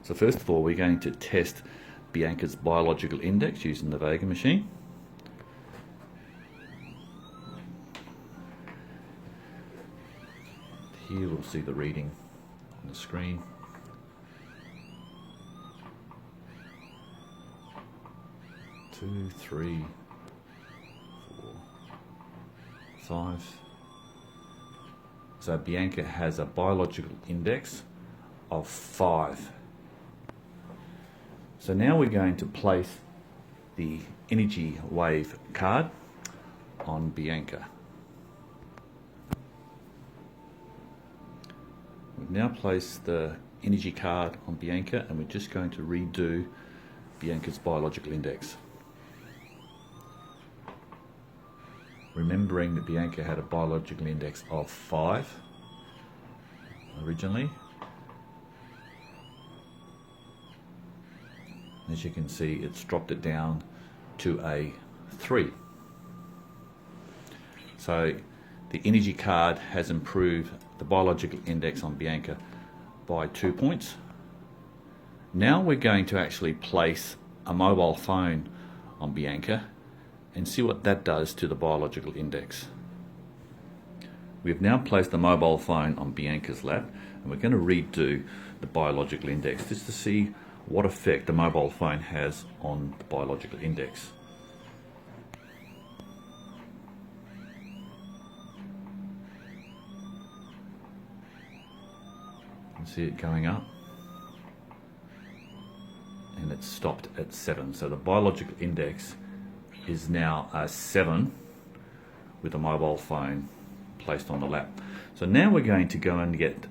So first of all, we're going to test Bianca's biological index using the Vega machine. Here we'll see the reading on the screen. Two, three, 4, 5. So Bianca has a biological index of 5. So now we're going to place the energy wave card on Bianca. We've now placed the energy card on Bianca, and we're just going to redo Bianca's biological index. Remembering that Bianca had a biological index of 5 originally. As you can see, it's dropped it down to a 3. So the energy card has improved the biological index on Bianca by 2 points. Now we're going to actually place a mobile phone on Bianca and see what that does to the biological index. We've now placed the mobile phone on Bianca's lap, and we're going to redo the biological index just to see what effect the mobile phone has on the biological index. You can see it going up, and it's stopped at 7. So the biological index is now a 7 with a mobile phone placed on the lap. So now we're going to go and get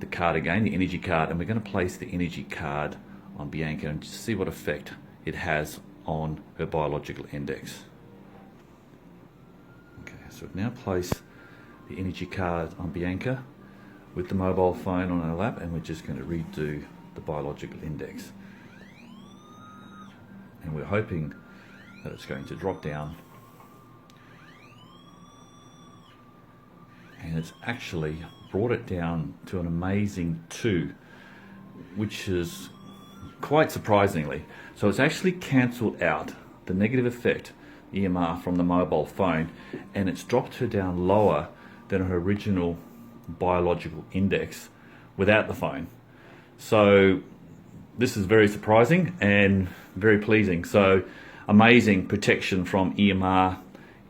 the card again, the energy card, and we're going to place the energy card on Bianca and just see what effect it has on her biological index. Okay, so we've now placed the energy card on Bianca with the mobile phone on her lap, and we're just going to redo the biological index. And we're hoping that it's going to drop down, and it's actually brought it down to an amazing 2, which is quite surprisingly. So it's actually cancelled out the negative effect, EMR, from the mobile phone, and it's dropped her down lower than her original biological index without the phone. So this is very surprising and very pleasing. So amazing protection from EMR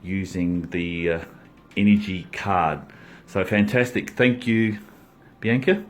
using the energy card. So fantastic. Thank you, Bianca.